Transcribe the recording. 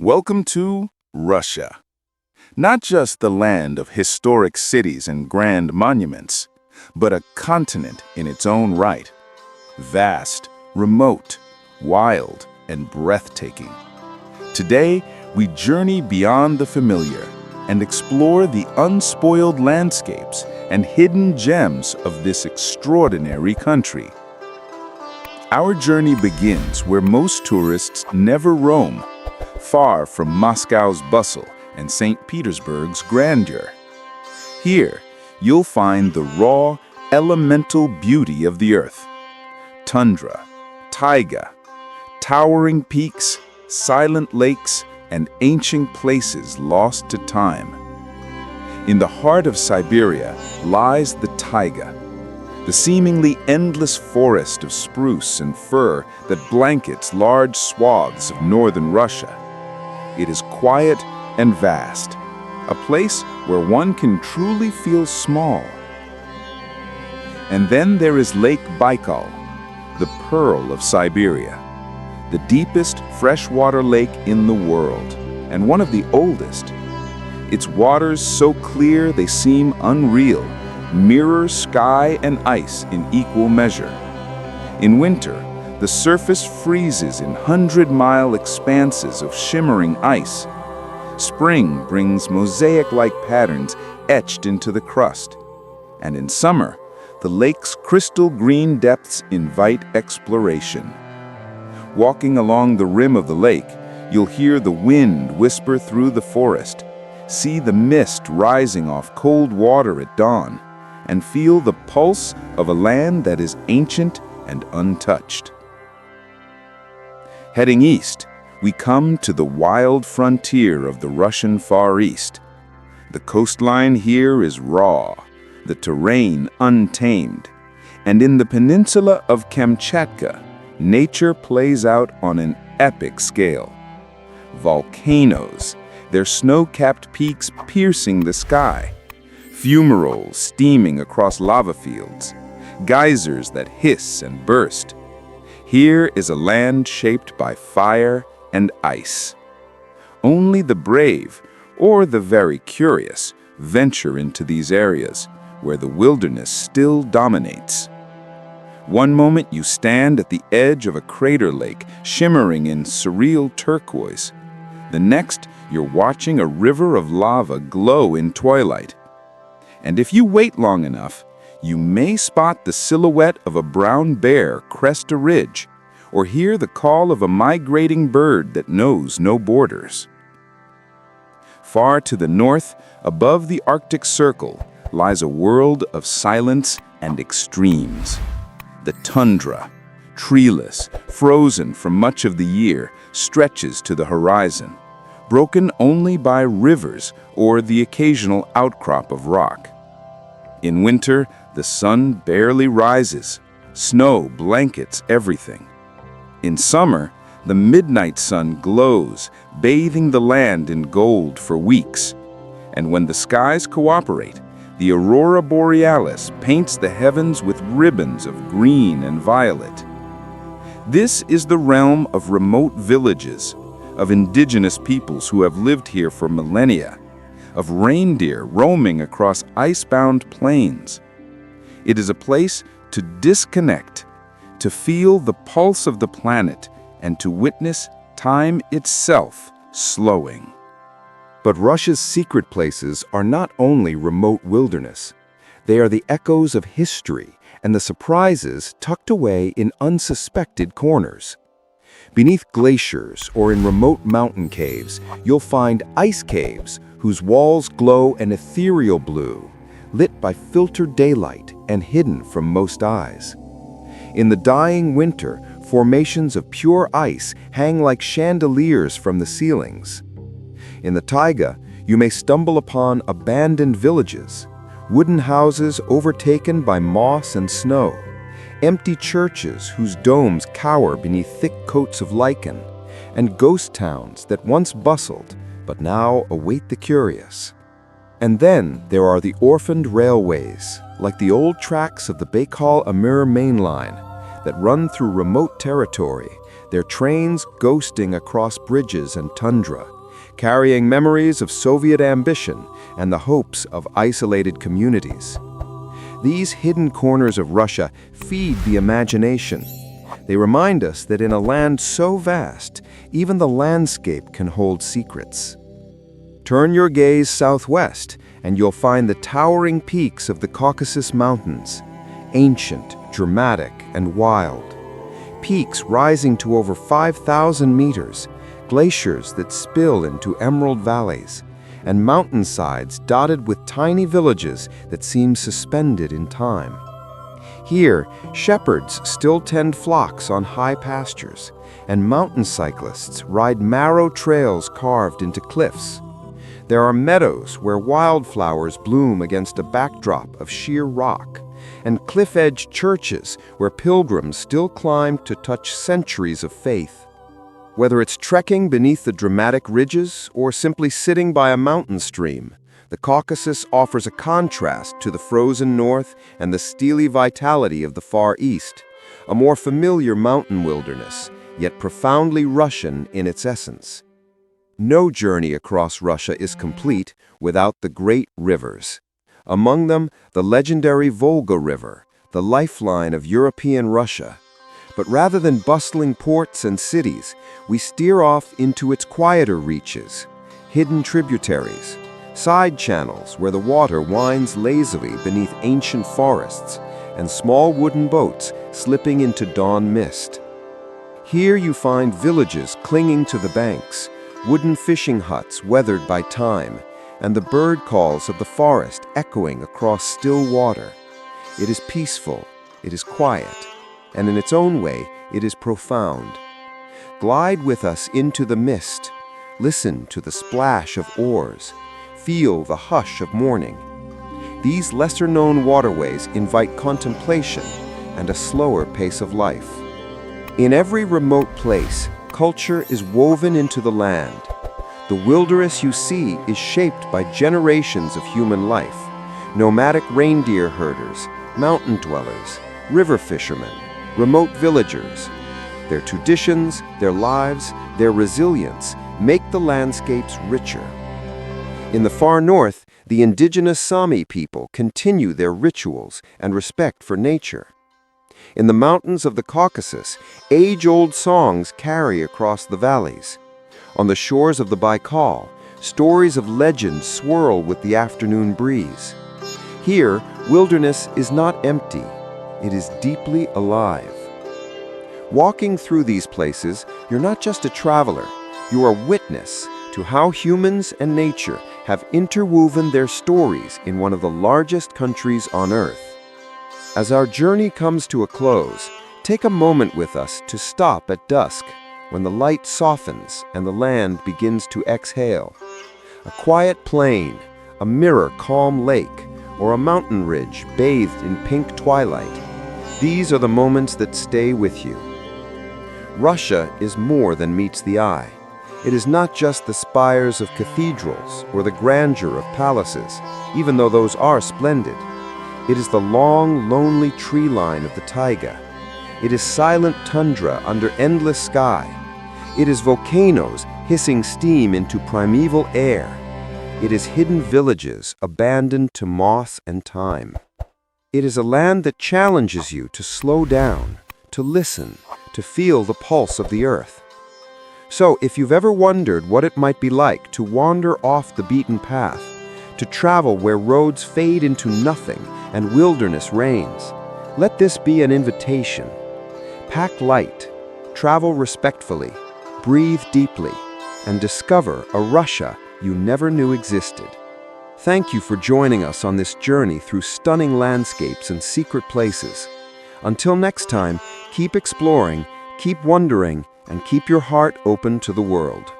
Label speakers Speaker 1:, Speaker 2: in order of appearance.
Speaker 1: Welcome to Russia. Not just the land of historic cities and grand monuments, but a continent in its own right. Vast, remote, wild, and breathtaking. Today, we journey beyond the familiar and explore the unspoiled landscapes and hidden gems of this extraordinary country. Our journey begins where most tourists never roam, far from Moscow's bustle and St. Petersburg's grandeur. Here, you'll find the raw, elemental beauty of the earth. Tundra, taiga, towering peaks, silent lakes, and ancient places lost to time. In the heart of Siberia lies the taiga, the seemingly endless forest of spruce and fir that blankets large swaths of northern Russia. It is quiet and vast, a place where one can truly feel small. And then there is Lake Baikal, the pearl of Siberia, the deepest freshwater lake in the world, and one of the oldest. Its waters so clear they seem unreal, mirror sky and ice in equal measure. In winter, the surface freezes in 100-mile expanses of shimmering ice. Spring brings mosaic-like patterns etched into the crust. And in summer, the lake's crystal green depths invite exploration. Walking along the rim of the lake, you'll hear the wind whisper through the forest, see the mist rising off cold water at dawn, and feel the pulse of a land that is ancient and untouched. Heading east, we come to the wild frontier of the Russian Far East. The coastline here is raw, the terrain untamed, and in the peninsula of Kamchatka, nature plays out on an epic scale. Volcanoes, their snow-capped peaks piercing the sky, fumaroles steaming across lava fields, geysers that hiss and burst. Here is a land shaped by fire and ice. Only the brave, or the very curious, venture into these areas where the wilderness still dominates. One moment you stand at the edge of a crater lake shimmering in surreal turquoise. The next, you're watching a river of lava glow in twilight. And if you wait long enough, you may spot the silhouette of a brown bear crest a ridge, or hear the call of a migrating bird that knows no borders. Far to the north, above the Arctic Circle, lies a world of silence and extremes. The tundra, treeless, frozen for much of the year, stretches to the horizon, broken only by rivers or the occasional outcrop of rock. In winter, the sun barely rises. Snow blankets everything. In summer, the midnight sun glows, bathing the land in gold for weeks. And when the skies cooperate, the aurora borealis paints the heavens with ribbons of green and violet. This is the realm of remote villages, of indigenous peoples who have lived here for millennia, of reindeer roaming across ice-bound plains. It is a place to disconnect, to feel the pulse of the planet, and to witness time itself slowing.
Speaker 2: But Russia's secret places are not only remote wilderness. They are the echoes of history and the surprises tucked away in unsuspected corners. Beneath glaciers or in remote mountain caves, you'll find ice caves whose walls glow an ethereal blue, lit by filtered daylight and hidden from most eyes. In the dying winter, formations of pure ice hang like chandeliers from the ceilings. In the taiga, you may stumble upon abandoned villages, wooden houses overtaken by moss and snow, empty churches whose domes cower beneath thick coats of lichen, and ghost towns that once bustled but now await the curious. And then there are the orphaned railways, like the old tracks of the Baikal Amur main line, that run through remote territory, their trains ghosting across bridges and tundra, carrying memories of Soviet ambition and the hopes of isolated communities. These hidden corners of Russia feed the imagination. They remind us that in a land so vast, even the landscape can hold secrets. Turn your gaze southwest, and you'll find the towering peaks of the Caucasus Mountains, ancient, dramatic, and wild. Peaks rising to over 5,000 meters, glaciers that spill into emerald valleys, and mountainsides dotted with tiny villages that seem suspended in time. Here, shepherds still tend flocks on high pastures, and mountain cyclists ride narrow trails carved into cliffs. There are meadows where wildflowers bloom against a backdrop of sheer rock, and cliff-edge churches where pilgrims still climb to touch centuries of faith. Whether it's trekking beneath the dramatic ridges or simply sitting by a mountain stream, the Caucasus offers a contrast to the frozen north and the steely vitality of the Far East, a more familiar mountain wilderness, yet profoundly Russian in its essence. No journey across Russia is complete without the great rivers. Among them, the legendary Volga River, the lifeline of European Russia. But rather than bustling ports and cities, we steer off into its quieter reaches, hidden tributaries, side channels where the water winds lazily beneath ancient forests, and small wooden boats slipping into dawn mist. Here you find villages clinging to the banks, wooden fishing huts weathered by time, and the bird calls of the forest echoing across still water. It is peaceful, it is quiet, and in its own way, it is profound. Glide with us into the mist, listen to the splash of oars, feel the hush of morning. These lesser-known waterways invite contemplation and a slower pace of life. In every remote place, culture is woven into the land. The wilderness you see is shaped by generations of human life, nomadic reindeer herders, mountain dwellers, river fishermen, remote villagers. Their traditions, their lives, their resilience make the landscapes richer. In the far north, the indigenous Sami people continue their rituals and respect for nature. In the mountains of the Caucasus, age-old songs carry across the valleys. On the shores of the Baikal, stories of legend swirl with the afternoon breeze. Here, wilderness is not empty, it is deeply alive. Walking through these places, you're not just a traveler, you are a witness to how humans and nature have interwoven their stories in one of the largest countries on Earth. As our journey comes to a close, take a moment with us to stop at dusk, when the light softens and the land begins to exhale. A quiet plain, a mirror calm lake, or a mountain ridge bathed in pink twilight. These are the moments that stay with you. Russia is more than meets the eye. It is not just the spires of cathedrals or the grandeur of palaces, even though those are splendid. It is the long, lonely tree line of the taiga. It is silent tundra under endless sky. It is volcanoes hissing steam into primeval air. It is hidden villages abandoned to moss and time. It is a land that challenges you to slow down, to listen, to feel the pulse of the earth. So, if you've ever wondered what it might be like to wander off the beaten path, to travel where roads fade into nothing and wilderness reigns, let this be an invitation. Pack light, travel respectfully, breathe deeply, and discover a Russia you never knew existed. Thank you for joining us on this journey through stunning landscapes and secret places. Until next time, keep exploring, keep wondering, and keep your heart open to the world.